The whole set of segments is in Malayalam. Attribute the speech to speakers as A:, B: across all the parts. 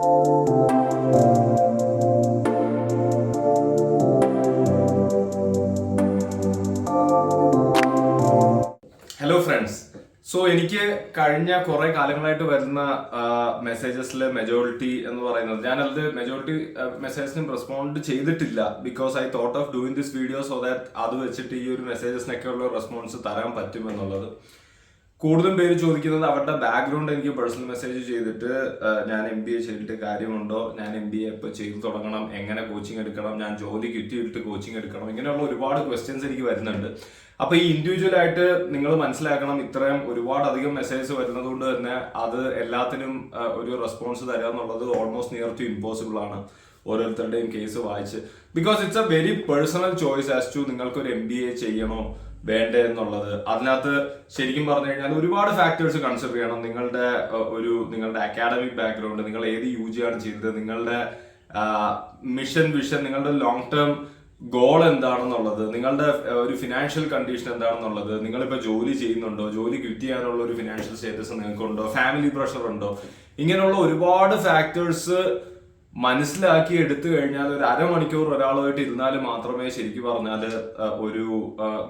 A: Hello friends. സോ എനിക്ക് കഴിഞ്ഞ കുറെ കാലങ്ങളായിട്ട് വരുന്ന മെസ്സേജസിലെ മെജോറിറ്റി എന്ന് പറയുന്നത്, ഞാനത് മെജോറിറ്റി മെസ്സേജസിനും റെസ്പോണ്ട് ചെയ്തിട്ടില്ല. Because I thought of doing this video so that അത് വെച്ചിട്ട് ഈ ഒരു മെസ്സേജസിനൊക്കെ ഉള്ള റെസ്പോൺസ് തരാൻ പറ്റും എന്നുള്ളത്. കൂടുതലും പേര് ചോദിക്കുന്നത് അവരുടെ ബാക്ക്ഗ്രൗണ്ട് എനിക്ക് പേഴ്സണൽ മെസ്സേജ് ചെയ്തിട്ട് ഞാൻ MBA ചെയ്തിട്ട് കാര്യമുണ്ടോ, ഞാൻ MBA ഇപ്പോൾ ചെയ്തു തുടങ്ങണം, എങ്ങനെ കോച്ചിങ് എടുക്കണം, ഞാൻ ജോലി കിട്ടിയിട്ട് കോച്ചിങ് എടുക്കണം, ഇങ്ങനെയുള്ള ഒരുപാട് ക്വസ്റ്റ്യൻസ് എനിക്ക് വരുന്നുണ്ട്. അപ്പൊ ഈ ഇൻഡിവിജ്വൽ ആയിട്ട് നിങ്ങൾ മനസ്സിലാക്കണം, ഇത്രയും ഒരുപാട് അധികം മെസ്സേജസ് വരുന്നത് കൊണ്ട് തന്നെ അത് എല്ലാത്തിനും ഒരു റെസ്പോൺസ് തരിക എന്നുള്ളത് ഓൾമോസ്റ്റ് നിയർ ടു ഇമ്പോസിബിൾ ആണ് ഓരോരുത്തരുടെയും കേസ് വായിച്ച്. Because it's a very personal choice as to നിങ്ങൾക്കൊരു MBA ചെയ്യണോ വേണ്ടേ എന്നുള്ളത്. അതിനകത്ത് ശരിക്കും പറഞ്ഞു കഴിഞ്ഞാൽ ഒരുപാട് ഫാക്ടേഴ്സ് കൺസിഡർ ചെയ്യണം. നിങ്ങളുടെ അക്കാഡമിക് ബാക്ക്ഗ്രൗണ്ട്, നിങ്ങൾ ഏത് UG ആണ് ചെയ്തത്, നിങ്ങളുടെ മിഷൻ വിഷൻ, നിങ്ങളുടെ ലോങ് ടേം ഗോൾ എന്താണെന്നുള്ളത്, നിങ്ങളുടെ ഒരു ഫിനാൻഷ്യൽ കണ്ടീഷൻ എന്താണെന്നുള്ളത്, നിങ്ങളിപ്പോൾ ജോലി ചെയ്യുന്നുണ്ടോ, ജോലി ക്വിറ്റ് ചെയ്യാനുള്ള ഒരു ഫിനാൻഷ്യൽ സ്റ്റേറ്റസ് നിങ്ങൾക്കുണ്ടോ, ഫാമിലി പ്രഷർ ഉണ്ടോ, ഇങ്ങനെയുള്ള ഒരുപാട് ഫാക്ടേഴ്സ് മനസ്സിലാക്കി എടുത്തു കഴിഞ്ഞാൽ ഒരു അരമണിക്കൂർ ഒരാളുമായിട്ട് ഇരുന്നാൽ മാത്രമേ ശരിക്കും പറഞ്ഞാൽ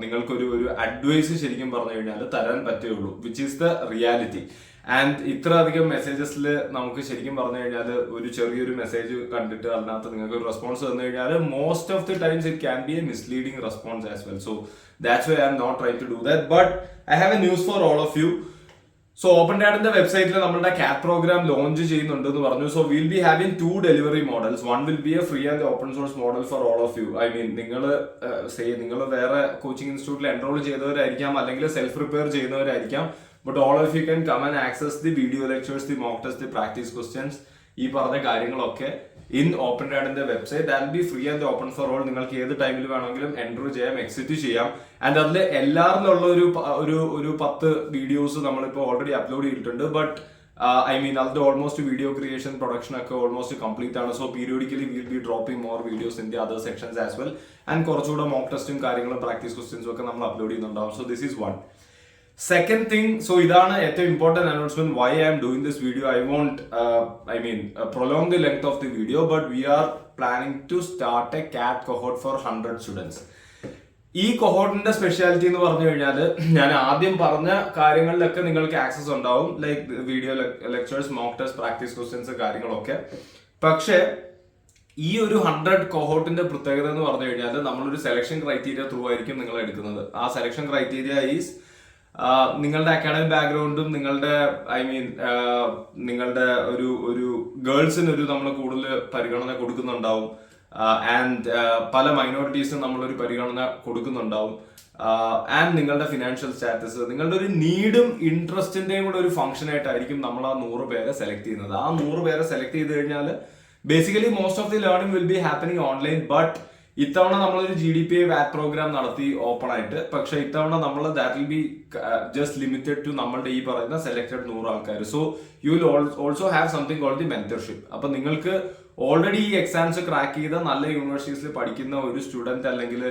A: നിങ്ങൾക്കൊരു അഡ്വൈസ് ശരിക്കും പറഞ്ഞു കഴിഞ്ഞാൽ തരാൻ പറ്റുകയുള്ളൂ, which is the reality. And ഇത്ര അധികം മെസ്സേജസിൽ നമുക്ക് ശരിക്കും പറഞ്ഞു കഴിഞ്ഞാൽ ഒരു ചെറിയൊരു മെസ്സേജ് കണ്ടിട്ട് അതിനകത്ത് നിങ്ങൾക്ക് ഒരു റെസ്പോൺസ് തന്നു കഴിഞ്ഞാൽ most of the times it can be a misleading response as well. So that's why I am not try to do that. But I have a news for all of you. So open ഡാഡിന്റെ വെബ്സൈറ്റിൽ നമ്മുടെ CAT പ്രോഗ്രാം ലോഞ്ച് ചെയ്യുന്നുണ്ട് എന്ന് പറഞ്ഞു. So will be having 2 delivery models. One will be a free and open source model for all of you. I mean നിങ്ങൾ വേറെ കോച്ചിങ് ഇൻസ്റ്റിറ്റ്യൂട്ടിൽ എൻറോൾ ചെയ്തവരായിരിക്കാം, അല്ലെങ്കിൽ സെൽഫ് പ്രിപ്പയർ ചെയ്യുന്നവരായിരിക്കാം. But all of you can come and access the video lectures, the mock test, the practice questions, ഈ പറഞ്ഞ കാര്യങ്ങളൊക്കെ ഇൻ ഓപ്പൺ ഡാഡിന്റെ വെബ്സൈറ്റ്. That be free and open for all. നിങ്ങൾക്ക് ഏത് ടൈമിൽ വേണമെങ്കിലും എൻറോൾ ചെയ്യാം, എക്സിറ്റ് ചെയ്യാം. ആൻഡ് അതിൽ എല്ലാവരിലുള്ള ഒരു 10 വീഡിയോസ് നമ്മളിപ്പോൾ ഓൾറെഡി അപ്ലോഡ് ചെയ്തിട്ടുണ്ട്. ബട്ട് ഐ മീൻ അതിന്റെ ഓൾമോസ്റ്റ് വീഡിയോ ക്രിയേഷൻ, പ്രൊഡക്ഷൻ ഒക്കെ ഓൾമോസ്റ്റ് കംപ്ലീറ്റ് ആണ്. So periodically will be dropping more videos in the other sections as well. And കുറച്ചുകൂടെ മോക്ക് ടെസ്റ്റും കാര്യങ്ങളും പ്രാക്ടീസ് ക്വസ്റ്റ്യൻസും ഒക്കെ നമ്മൾ അപ്ലോഡ് ചെയ്യുന്നുണ്ടാവും. So this is one. Second thing, so ഇതാണ് ഏറ്റവും important announcement. Why I am doing this video, I won't prolong the length of the video, but we are planning to start a CAT cohort for 100 students. ഈ കൊഹോർട്ടിന്റെ സ്പെഷ്യാലിറ്റി എന്ന് പറഞ്ഞു കഴിഞ്ഞാൽ, ഞാൻ ആദ്യം പറഞ്ഞ കാര്യങ്ങളിലൊക്കെ നിങ്ങൾക്ക് ആക്സസ് ഉണ്ടാവും, like video lectures, mock test, practice questions, കാര്യങ്ങളൊക്കെ. പക്ഷേ ഈ ഒരു 100 കൊഹോർട്ടിന്റെ പ്രത്യേകത എന്ന് പറഞ്ഞു കഴിഞ്ഞാൽ, നമ്മളൊരു സെലക്ഷൻ ക്രൈറ്റീരിയ ത്രൂ ആയിരിക്കും നിങ്ങൾ എടുക്കുന്നത്. ആ സെലക്ഷൻ ക്രൈറ്റീരിയ ഈസ് നിങ്ങളുടെ അക്കാഡമിക് ബാക്ക്ഗ്രൗണ്ടും, നിങ്ങളുടെ ഒരു ഗേൾസിന് നമ്മൾ കൂടുതൽ പരിഗണന കൊടുക്കുന്നുണ്ടാവും. ആൻഡ് പല മൈനോറിറ്റീസിനും നമ്മളൊരു പരിഗണന കൊടുക്കുന്നുണ്ടാവും. ആൻഡ് നിങ്ങളുടെ ഫിനാൻഷ്യൽ സ്റ്റാറ്റസ്, നിങ്ങളുടെ ഒരു നീഡും ഇൻട്രസ്റ്റിന്റെയും കൂടെ ഒരു ഫംഗ്ഷൻ ആയിട്ടായിരിക്കും നമ്മൾ ആ 100 പേരെ സെലക്ട് ചെയ്യുന്നത്. ആ 100 പേരെ സെലക്ട് ചെയ്ത് കഴിഞ്ഞാൽ basically most of the learning will be happening online. But ഇത്തവണ നമ്മളൊരു GDPA VAT പ്രോഗ്രാം നടത്തി ഓപ്പൺ ആയിട്ട്. പക്ഷെ ഇത്തവണ നമ്മൾ that will be just limited to നമ്മളുടെ ഈ പറയുന്ന സെലക്ടഡ് 100 ആൾക്കാർ. So you will also have something called the mentorship. അപ്പൊ നിങ്ങൾക്ക് ഓൾറെഡി ഈ എക്സാംസ് ക്രാക്ക് ചെയ്ത നല്ല യൂണിവേഴ്സിറ്റീസിൽ പഠിക്കുന്ന ഒരു സ്റ്റുഡന്റ് അല്ലെങ്കിൽ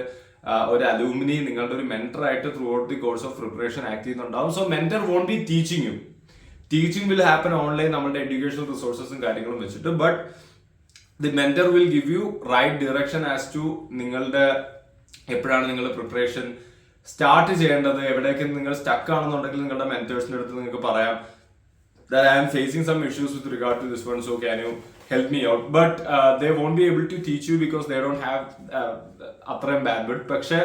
A: ഒരു അലൂമിനി നിങ്ങളുടെ ഒരു മെന്റർ ആയിട്ട് throughout the course of preparation act ചെയ്യുന്നുണ്ടാവും. So mentor won't be teaching you. Teaching will happen online, നമ്മുടെ എഡ്യൂക്കേഷണൽ റിസോഴ്സസും കാര്യങ്ങളും വെച്ചിട്ട്. But the mentor will give you right direction as to നിങ്ങളുടെ എപ്പോഴാണ് നിങ്ങൾ പ്രിപ്പറേഷൻ സ്റ്റാർട്ട് ചെയ്യേണ്ടത്, എവിടേക്ക് നിങ്ങൾ സ്റ്റക്ക് ആണെന്നുണ്ടെങ്കിൽ നിങ്ങളുടെ മെന്റേഴ്സിന്റെ അടുത്ത് നിങ്ങൾക്ക് പറയാം that I am facing some issues with regard to this one, so can you help me out. But they won't be able to teach you because they don't have അത്രയും bandwidth. പക്ഷെ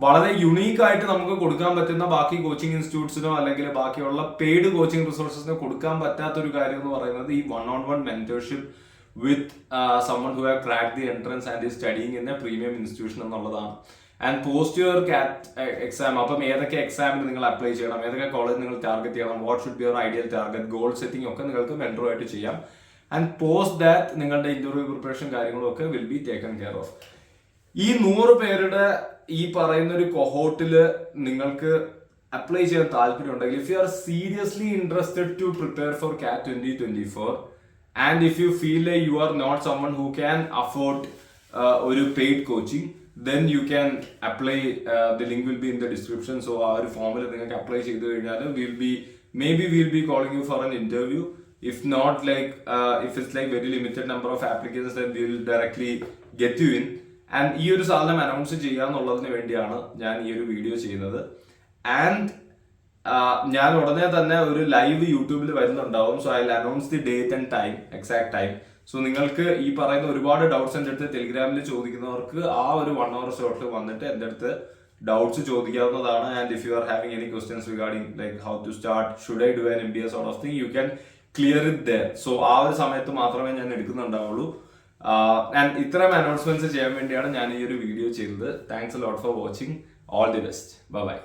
A: വളരെ യുണീക്ക് ആയിട്ട് നമുക്ക് കൊടുക്കാൻ പറ്റുന്ന ബാക്കി കോച്ചിങ് ഇൻസ്റ്റിറ്റ്യൂട്ട്സിനോ അല്ലെങ്കിൽ ബാക്കിയുള്ള പെയ്ഡ് കോച്ചിങ് റിസോഴ്സസിനോ കൊടുക്കാൻ പറ്റാത്തൊരു കാര്യം എന്ന് പറയുന്നത് ഈ 1-on-1 mentorship with someone who have cracked the entrance and is studying in a premium institution എന്നുള്ളതാണ്. And post your CAT exam. അപ്പം ഏതൊക്കെ എക്സാമിന് നിങ്ങൾ അപ്ലൈ ചെയ്യണം, ഏതൊക്കെ കോളേജ് നിങ്ങൾ ടാർഗറ്റ് ചെയ്യണം, what should be your ideal target, goal setting ഒക്കെ നിങ്ങൾക്ക് മെന്ററുമായിട്ട് ചെയ്യാം. ആൻഡ് പോസ്റ്റ് ദാറ്റ് നിങ്ങളുടെ ഇന്റർവ്യൂ പ്രിപ്പറേഷൻ കാര്യങ്ങളും ഒക്കെ will be taken care of. ഈ 100 പേരുടെ ഈ പറയുന്ന ഒരു കൊഹോട്ടിൽ നിങ്ങൾക്ക് അപ്ലൈ ചെയ്യാൻ താല്പര്യം ഉണ്ടെങ്കിൽ, if you are seriously interested to prepare for CAT 2024, and if you feel like you are not someone who can afford ഒരു paid coaching, then you can apply. The link will be in the description. So ആ ഒരു ഫോമിൽ നിങ്ങൾക്ക് അപ്ലൈ ചെയ്ത് കഴിഞ്ഞാൽ we'll be calling you for an interview. If not, like if it's like very limited number of applicants, then we will directly get you in. And ഈ ഒരു സാധനം അനൗൺസ് ചെയ്യാന്നുള്ളതിന് വേണ്ടിയാണ് ഞാൻ ഈ ഒരു വീഡിയോ ചെയ്യുന്നത്. ആൻഡ് ഞാൻ ഉടനെ തന്നെ ഒരു ലൈവ് യൂട്യൂബിൽ വരുന്നുണ്ടാവും. So I will announce the date and time, exact time. So നിങ്ങൾക്ക് ഈ പറയുന്ന ഒരുപാട് ഡൗട്ട്സ് എൻ്റെ അടുത്ത് ടെലിഗ്രാമിൽ ചോദിക്കുന്നവർക്ക് ആ ഒരു 1 hour സ്ലോട്ടിൽ വന്നിട്ട് എൻ്റെ അടുത്ത് ഡൗട്ട്സ് ചോദിക്കാവുന്നതാണ്. And if you are having any questions regarding like how to start, should I do an MBA sort of thing, you can clear it there. So ആ ഒരു സമയത്ത് മാത്രമേ ഞാൻ എടുക്കുന്നുണ്ടാവുള്ളൂ. ആൻഡ് ഇത്തരം അനൗൺസ്മെന്റ്സ് ചെയ്യാൻ വേണ്ടിയാണ് ഞാൻ ഈ ഒരു വീഡിയോ ചെയ്തത്. Thanks a lot for watching. All the best. Bye bye.